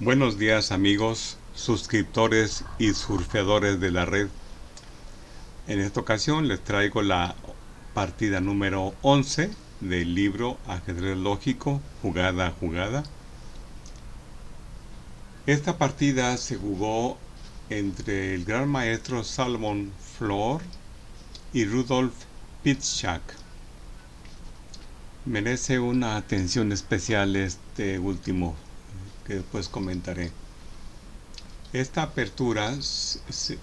Buenos días amigos, suscriptores y surfeadores de la red. En esta ocasión les traigo la partida número 11 del libro Ajedrez Lógico, jugada a jugada. Esta partida se jugó entre el gran maestro Salomon Flohr y Rudolf Piszczek. Merece una atención especial este último, que después comentaré. Esta apertura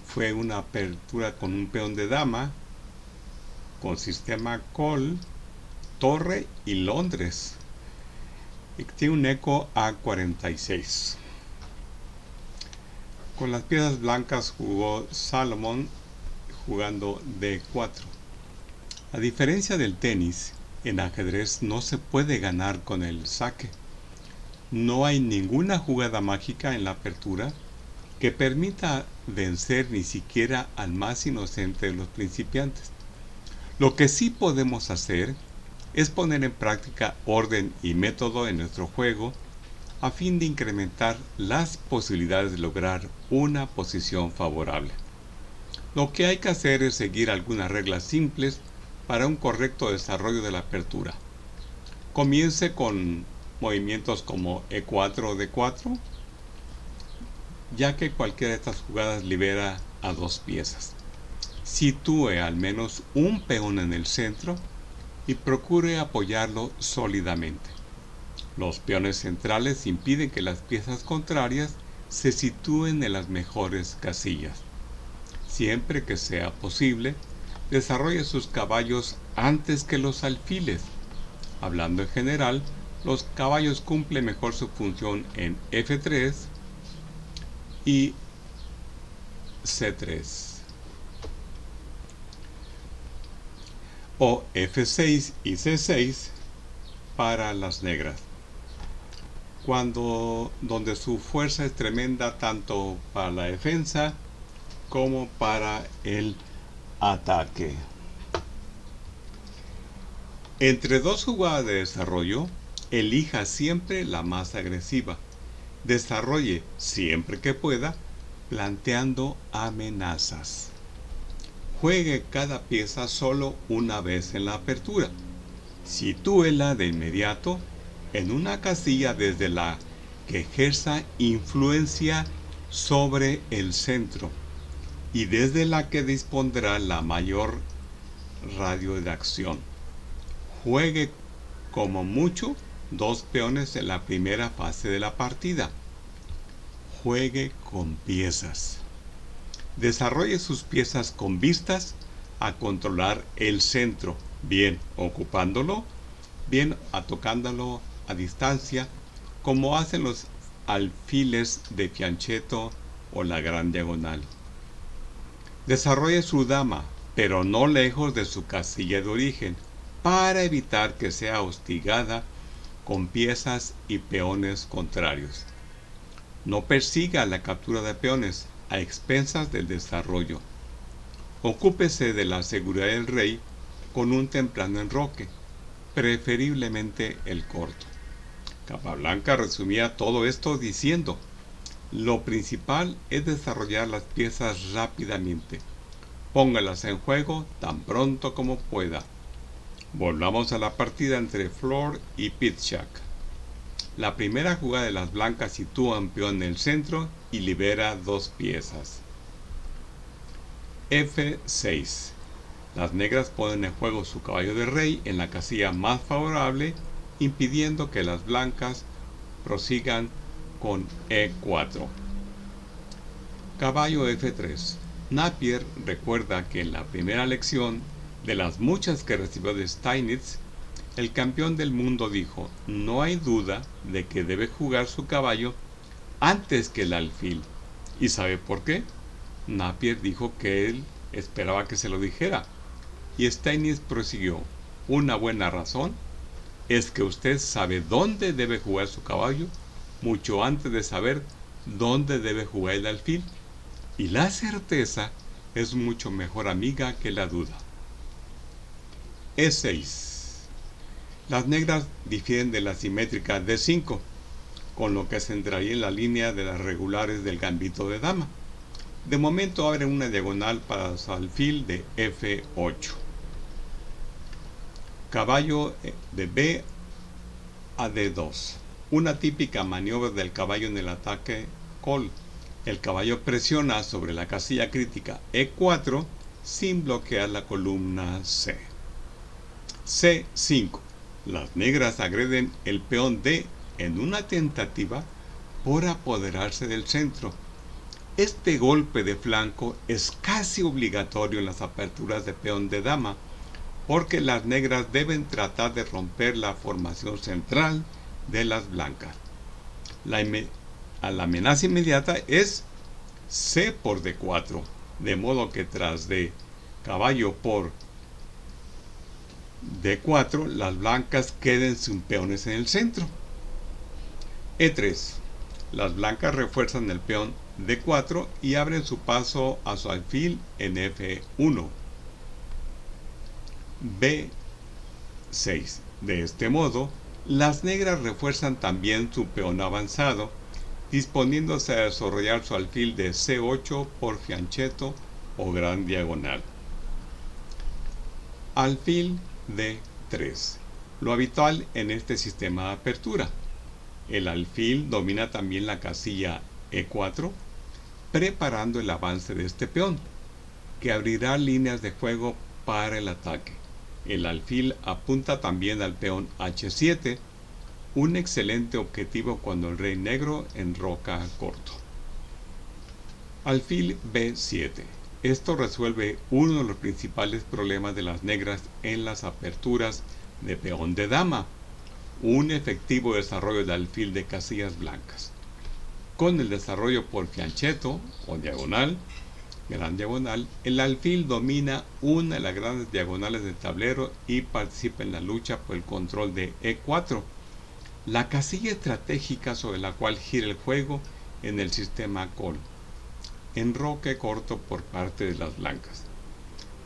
fue una apertura con un peón de dama, con sistema call, torre y Londres. Y tiene un eco A46. Con las piezas blancas jugó Salomon jugando D4. A diferencia del tenis, en ajedrez no se puede ganar con el saque. No hay ninguna jugada mágica en la apertura que permita vencer ni siquiera al más inocente de los principiantes. Lo que sí podemos hacer es poner en práctica orden y método en nuestro juego a fin de incrementar las posibilidades de lograr una posición favorable. Lo que hay que hacer es seguir algunas reglas simples para un correcto desarrollo de la apertura. Comience con movimientos como E4 o D4, ya que cualquiera de estas jugadas libera a dos piezas. Sitúe al menos un peón en el centro y procure apoyarlo sólidamente. Los peones centrales impiden que las piezas contrarias se sitúen en las mejores casillas. Siempre que sea posible, desarrolle sus caballos antes que los alfiles. Hablando en general, los caballos cumplen mejor su función en F3 y C3 o F6 y C6 para las negras, donde su fuerza es tremenda tanto para la defensa como para el ataque. Entre dos jugadas de desarrollo, elija siempre la más agresiva. Desarrolle siempre que pueda, planteando amenazas. Juegue cada pieza solo una vez en la apertura. Sitúela de inmediato en una casilla desde la que ejerza influencia sobre el centro y desde la que dispondrá la mayor radio de acción. Juegue como mucho dos peones en la primera fase de la partida. Juegue con piezas. Desarrolle sus piezas con vistas a controlar el centro, bien ocupándolo, bien tocándolo a distancia, como hacen los alfiles de fianchetto o la gran diagonal. Desarrolle su dama, pero no lejos de su casilla de origen, para evitar que sea hostigada con piezas y peones contrarios. No persiga la captura de peones a expensas del desarrollo. Ocúpese de la seguridad del rey con un temprano enroque, preferiblemente el corto. Capablanca resumía todo esto diciendo: lo principal es desarrollar las piezas rápidamente. Póngalas en juego tan pronto como pueda. Volvamos a la partida entre Flohr y Piszczek. La primera jugada de las blancas sitúa un peón en el centro y libera dos piezas. F6. Las negras ponen en juego su caballo de rey en la casilla más favorable, impidiendo que las blancas prosigan con E4. Caballo F3. Napier recuerda que en la primera lección, de las muchas que recibió de Steinitz, el campeón del mundo dijo: no hay duda de que debe jugar su caballo antes que el alfil. ¿Y sabe por qué? Napier dijo que él esperaba que se lo dijera. Y Steinitz prosiguió: una buena razón es que usted sabe dónde debe jugar su caballo mucho antes de saber dónde debe jugar el alfil. Y la certeza es mucho mejor amiga que la duda. E6. Las negras difieren de la simétrica D5. con lo que se entraría en la línea de las regulares del gambito de dama. De momento abre una diagonal para su alfil de F8. Caballo de B a D2. Una típica maniobra del caballo en el ataque col. El caballo presiona sobre la casilla crítica E4 sin bloquear la columna C. C5. Las negras agreden el peón D en una tentativa por apoderarse del centro. Este golpe de flanco es casi obligatorio en las aperturas de peón de dama, porque las negras deben tratar de romper la formación central de las blancas. La amenaza inmediata es C por D4, de modo que tras de caballo por D4, las blancas queden sin peones en el centro. E3. Las blancas refuerzan el peón D4 y abren su paso a su alfil en F1. B6. De este modo, las negras refuerzan también su peón avanzado, disponiéndose a desarrollar su alfil de C8 por fianchetto o gran diagonal. Alfil D3. Lo habitual en este sistema de apertura. El alfil domina también la casilla E4, preparando el avance de este peón, que abrirá líneas de juego para el ataque. El alfil apunta también al peón H7, un excelente objetivo cuando el rey negro enroca corto. Alfil B7. Esto resuelve uno de los principales problemas de las negras en las aperturas de peón de dama, un efectivo desarrollo de alfil de casillas blancas. Con el desarrollo por fianchetto o diagonal, gran diagonal, el alfil domina una de las grandes diagonales del tablero y participa en la lucha por el control de E4, la casilla estratégica sobre la cual gira el juego en el sistema col. Enroque corto por parte de las blancas.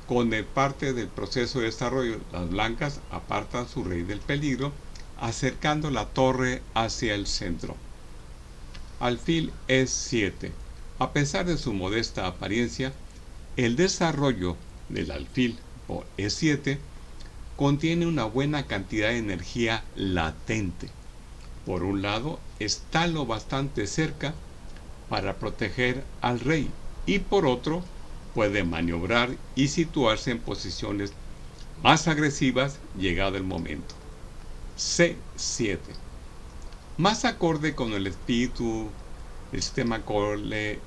Con el parte del proceso de desarrollo, las blancas apartan su rey del peligro, acercando la torre hacia el centro. Alfil E7. A pesar de su modesta apariencia, el desarrollo del alfil por E7 contiene una buena cantidad de energía latente. Por un lado, está lo bastante cerca para proteger al rey, y por otro, puede maniobrar y situarse en posiciones más agresivas llegado el momento. C7. Más acorde con el espíritu del sistema Cole,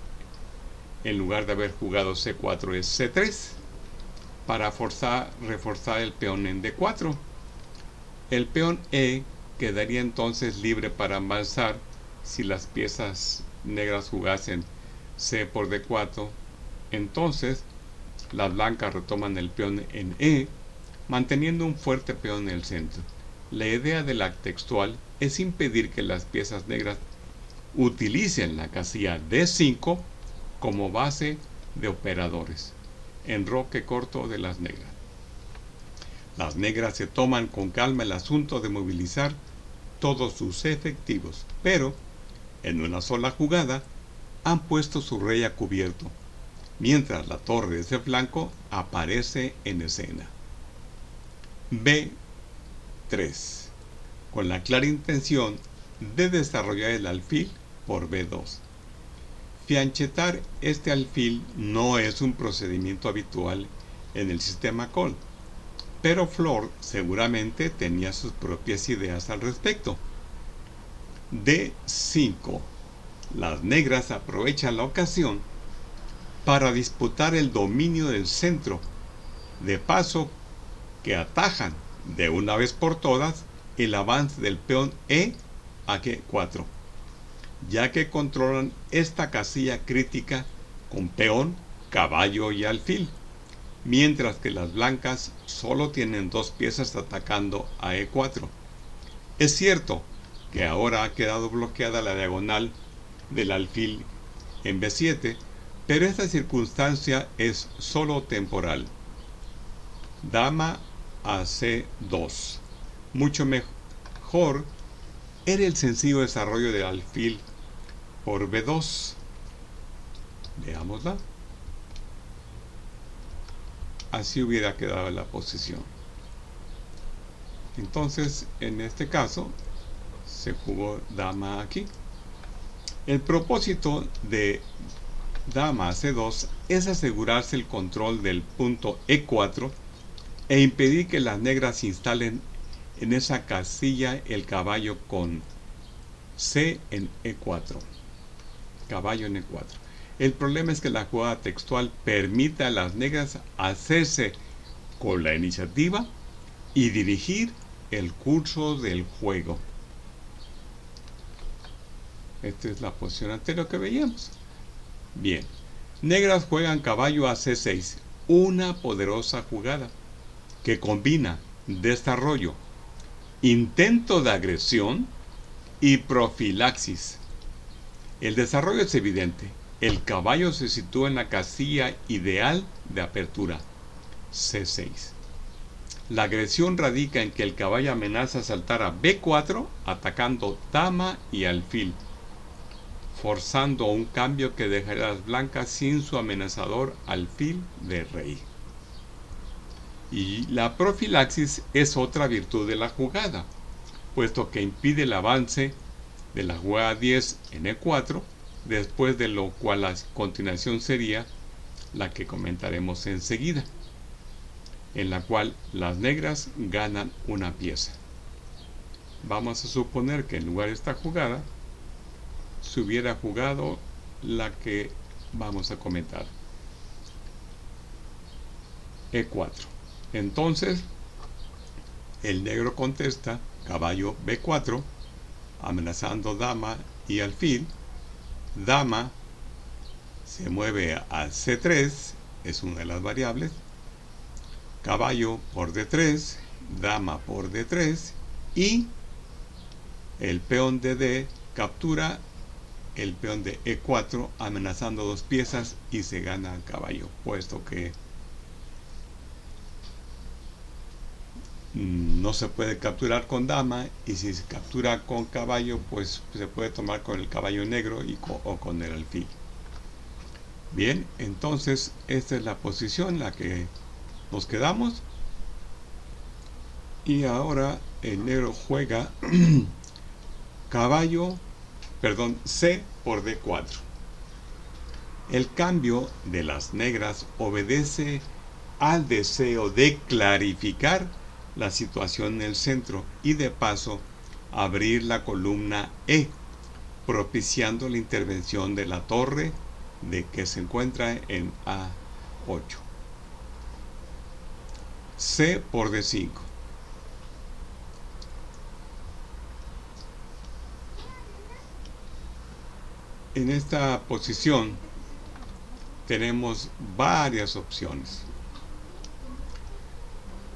en lugar de haber jugado C4 es C3, para reforzar el peón en D4. El peón E quedaría entonces libre para avanzar si las piezas negras jugasen C por D4. Entonces las blancas retoman el peón en E, manteniendo un fuerte peón en el centro. La idea de la textual es impedir que las piezas negras utilicen la casilla D5 como base de operadores. Enroque corto de las negras. Las negras se toman con calma el asunto de movilizar todos sus efectivos, pero en una sola jugada han puesto su rey a cubierto, mientras la torre de ese flanco aparece en escena. B3. Con la clara intención de desarrollar el alfil por B2. Fianchetar este alfil no es un procedimiento habitual en el sistema col, pero Flor seguramente tenía sus propias ideas al respecto. D5. Las negras aprovechan la ocasión para disputar el dominio del centro, de paso que atajan de una vez por todas el avance del peón E a G4, ya que controlan esta casilla crítica con peón, caballo y alfil, mientras que las blancas solo tienen dos piezas atacando a E4. Es cierto que ahora ha quedado bloqueada la diagonal del alfil en B7, pero esta circunstancia es solo temporal. Dama a C2. Mucho mejor era el sencillo desarrollo del alfil por B2. Veámosla. Así hubiera quedado la posición. Entonces, en este caso, se jugó dama aquí. El propósito de dama a C2 es asegurarse el control del punto E4 e impedir que las negras instalen en esa casilla el caballo con C en E4. Caballo en E4. El problema es que la jugada textual permite a las negras hacerse con la iniciativa y dirigir el curso del juego. Esta es la posición anterior que veíamos. Bien, negras juegan caballo a C6, una poderosa jugada que combina desarrollo, intento de agresión y profilaxis. El desarrollo es evidente. El caballo se sitúa en la casilla ideal de apertura, C6. La agresión radica en que el caballo amenaza saltar a B4 atacando dama y alfil, forzando un cambio que dejará a las blancas sin su amenazador alfil de rey. Y la profilaxis es otra virtud de la jugada, puesto que impide el avance de la jugada 10 en E4, después de lo cual la continuación sería la que comentaremos enseguida, en la cual las negras ganan una pieza. Vamos a suponer que en lugar de esta jugada se hubiera jugado la que vamos a comentar, E4. Entonces el negro contesta caballo B4 amenazando dama y alfil. Dama se mueve a C3, es una de las variables. Caballo por D3, dama por D3 y el peón de D captura el peón de E4 amenazando dos piezas y se gana el caballo, puesto que no se puede capturar con dama, y si se captura con caballo pues se puede tomar con el caballo negro o con el alfil. Bien, entonces esta es la posición en la que nos quedamos, y ahora el negro juega C por D4. El cambio de las negras obedece al deseo de clarificar la situación en el centro y de paso abrir la columna E, propiciando la intervención de la torre de que se encuentra en A8. C por D5. En esta posición tenemos varias opciones.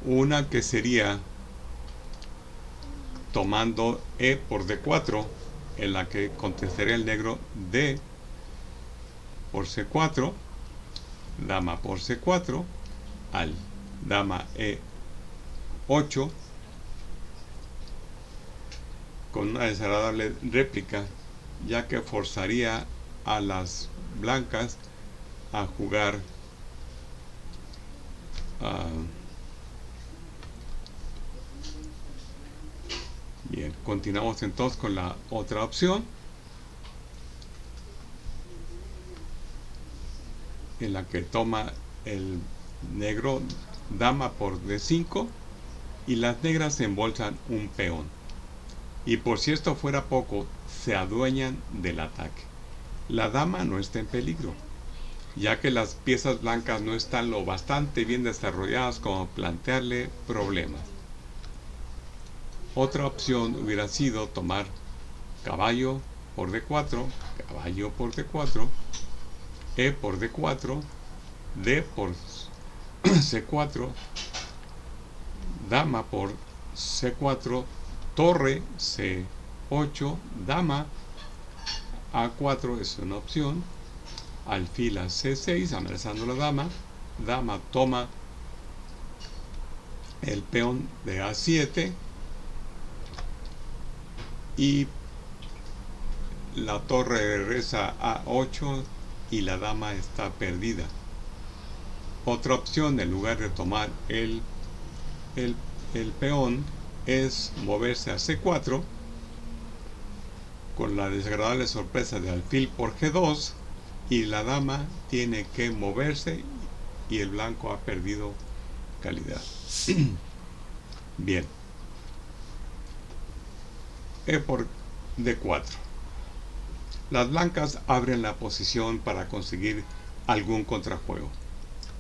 Una que sería tomando E por D4, en la que contestaría el negro D por C4, dama por C4, al dama E8, con una desagradable réplica, ya que forzaría a las blancas a jugar bien, continuamos entonces con la otra opción, en la que toma el negro dama por D5 y las negras embolsan un peón, y por si esto fuera poco, se adueñan del ataque. La dama no está en peligro, ya que las piezas blancas no están lo bastante bien desarrolladas como plantearle problemas. Otra opción hubiera sido tomar caballo por D4, caballo por D4, E por D4, D por C4, dama por C4, torre C8, dama A4 es una opción, alfil a C6 amenazando la dama, dama toma el peón de A7 y la torre regresa a 8 y la dama está perdida. Otra opción, en lugar de tomar el peón, es moverse a C4 con la desagradable sorpresa de alfil por G2, y la dama tiene que moverse y el blanco ha perdido calidad. Bien, E por D4. Las blancas abren la posición para conseguir algún contrajuego.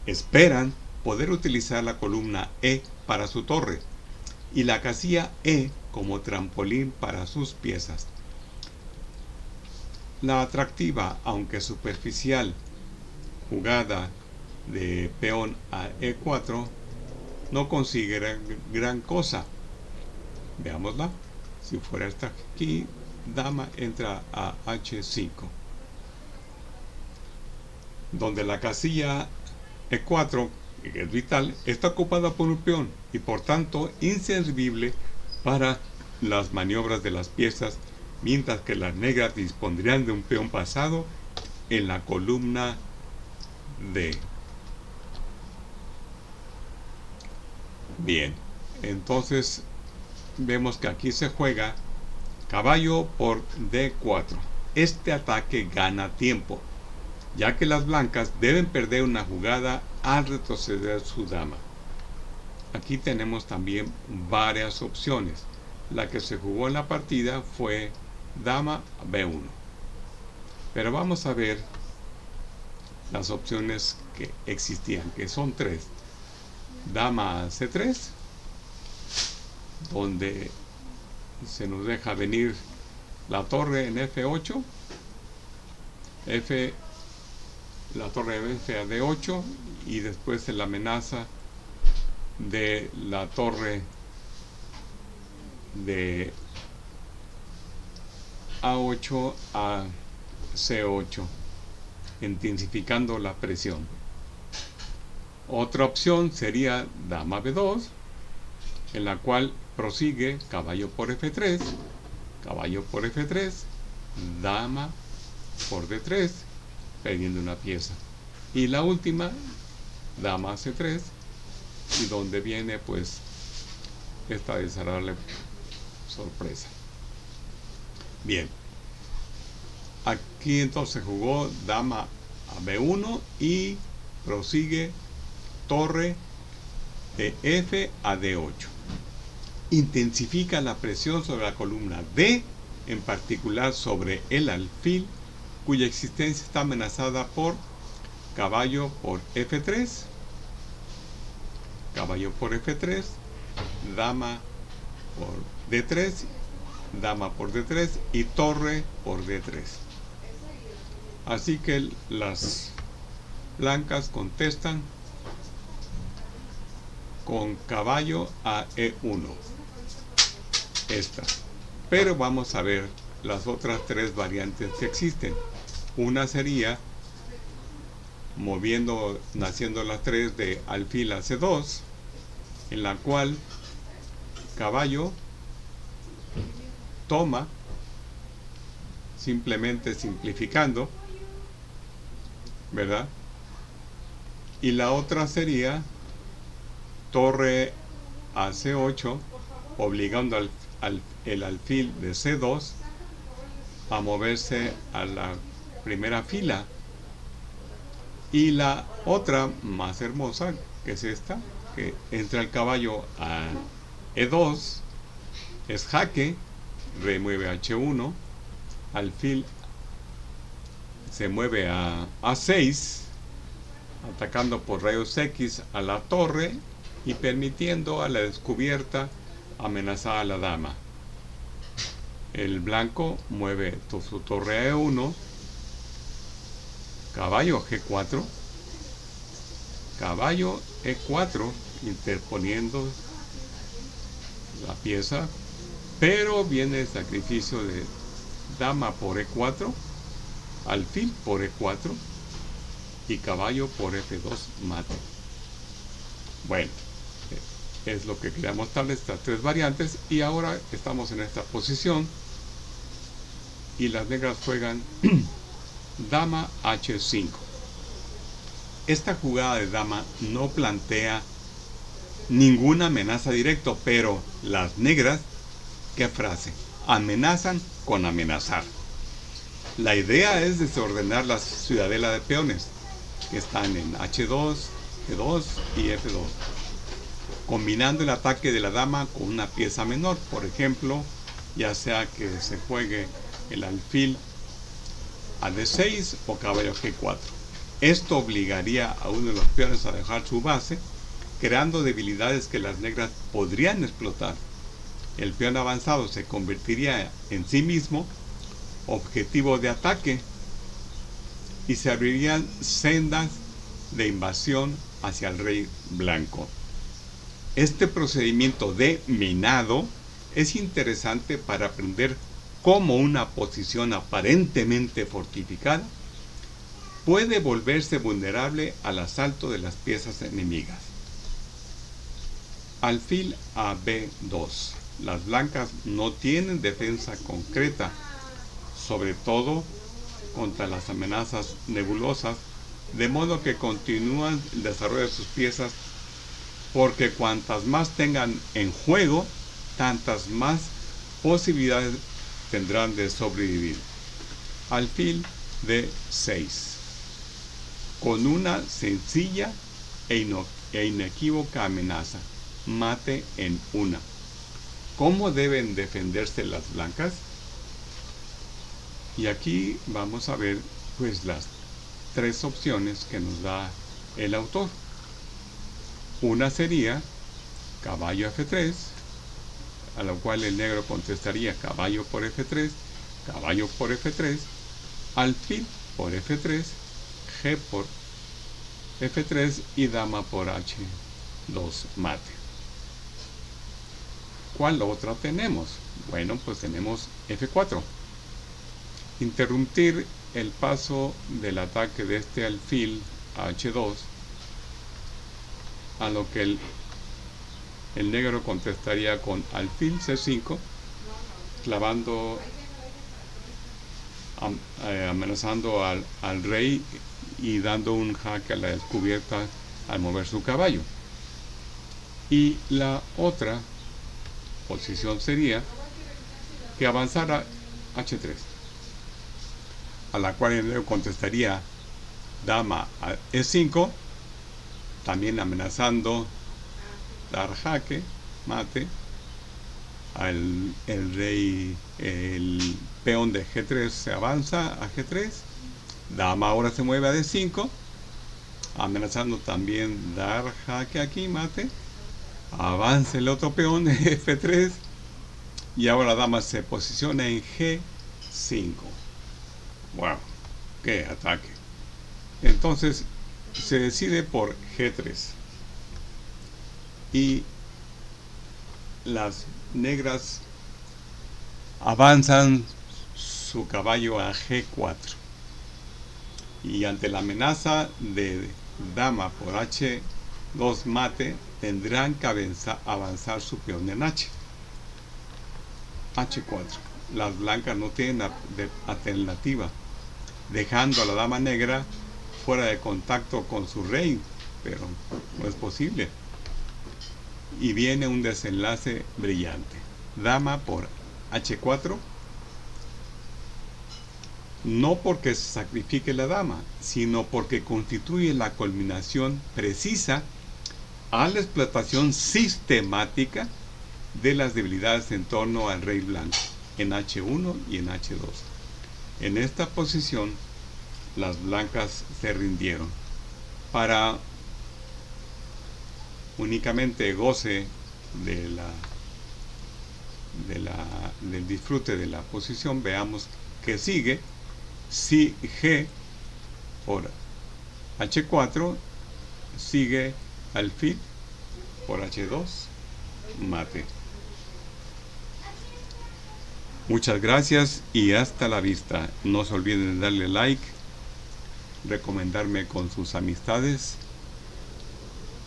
Esperan poder utilizar la columna E para su torre y la casilla E como trampolín para sus piezas. La atractiva, aunque superficial, jugada de peón a E4 no consigue gran cosa. Veámosla. Si fuera esta aquí, dama entra a H5, donde la casilla E4, que es vital, está ocupada por un peón y por tanto inservible para las maniobras de las piezas, mientras que las negras dispondrían de un peón pasado en la columna D. Bien, entonces vemos que aquí se juega caballo por D4. Este ataque gana tiempo, ya que las blancas deben perder una jugada al retroceder su dama. Aquí tenemos también varias opciones. La que se jugó en la partida fue dama B1. Pero vamos a ver las opciones que existían, que son tres. Dama C3, donde se nos deja venir la torre en F8, la torre F a D8, y después la amenaza de la torre de A8 a C8, intensificando la presión. Otra opción sería dama B2, en la cual prosigue caballo por F3, caballo por F3, dama por D3, perdiendo una pieza. Y la última, dama C3, y donde viene pues esta desagradable sorpresa. Bien, aquí entonces jugó dama a B1 y prosigue torre de F a D8. Intensifica la presión sobre la columna D, en particular sobre el alfil, cuya existencia está amenazada por caballo por F3, caballo por F3, dama por D3, dama por D3 y torre por D3. Así que las blancas contestan con caballo a E1, esta. Pero vamos a ver las otras tres variantes que existen. Una sería naciendo las tres de alfil a C2, en la cual caballo toma, simplemente simplificando, ¿verdad? Y la otra sería torre a C8, obligando el alfil de C2 a moverse a la primera fila. Y la otra más hermosa, que es esta, que entra el caballo a E2, es jaque, remueve H1, alfil se mueve a A6, atacando por rayos X a la torre y permitiendo a la descubierta amenazar a la dama. El blanco mueve su torre a E1, caballo G4, caballo E4, interponiendo la pieza, pero viene el sacrificio de dama por E4, alfil por E4 y caballo por F2 mate. Bueno, es lo que quería mostrarles, estas tres variantes, y ahora estamos en esta posición y las negras juegan dama H5. Esta jugada de dama no plantea ninguna amenaza directa, pero las negras, ¿qué frase? Amenazan con amenazar. La idea es desordenar la ciudadela de peones que están en H2, G2 y F2, combinando el ataque de la dama con una pieza menor, por ejemplo, ya sea que se juegue el alfil a D6 o caballo G4. Esto obligaría a uno de los peones a dejar su base, creando debilidades que las negras podrían explotar. El peón avanzado se convertiría en sí mismo objetivo de ataque y se abrirían sendas de invasión hacia el rey blanco. Este procedimiento de minado es interesante para aprender cómo una posición aparentemente fortificada puede volverse vulnerable al asalto de las piezas enemigas. Alfil a B2. Las blancas no tienen defensa concreta, sobre todo contra las amenazas nebulosas, de modo que continúan el desarrollo de sus piezas, porque cuantas más tengan en juego, tantas más posibilidades tendrán de sobrevivir. Alfil D6. Con una sencilla e inequívoca amenaza, mate en una. ¿Cómo deben defenderse las blancas? Y aquí vamos a ver pues las tres opciones que nos da el autor. Una sería caballo F3, a lo cual el negro contestaría caballo por F3, caballo por F3, alfil por F3, G por F3 y dama por H2 mate. ¿Cuál otra tenemos? Bueno, pues tenemos F4. Interrumpir el paso del ataque de este alfil a H2, a lo que el negro contestaría con alfil C5, clavando, amenazando al rey y dando un jaque a la descubierta al mover su caballo. Y la otra posición sería que avanzara H3, a la cual el negro contestaría dama a E5, también amenazando dar jaque, mate, el rey, el peón de G3 se avanza a G3, dama ahora se mueve a D5, amenazando también dar jaque aquí, mate, avanza el otro peón de F3 y ahora la dama se posiciona en G5. Wow, qué ataque. Entonces se decide por G3 y las negras avanzan su caballo a G4 y ante la amenaza de dama por H2 mate tendrán que avanzar su peón en H4. Las blancas no tienen alternativa, dejando a la dama negra fuera de contacto con su rey, pero no es posible. Y viene un desenlace brillante. Dama por H4, no porque se sacrifique la dama, sino porque constituye la culminación precisa a la explotación sistemática de las debilidades en torno al rey blanco, en H1 y en H2. En esta posición, las blancas se rindieron. Para únicamente goce del disfrute de la posición, veamos que sigue. Si G por H4, sigue alfil por H2 mate. Muchas gracias y hasta la vista. No se olviden de darle like, recomendarme con sus amistades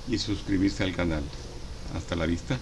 y suscribirse al canal. Hasta la vista.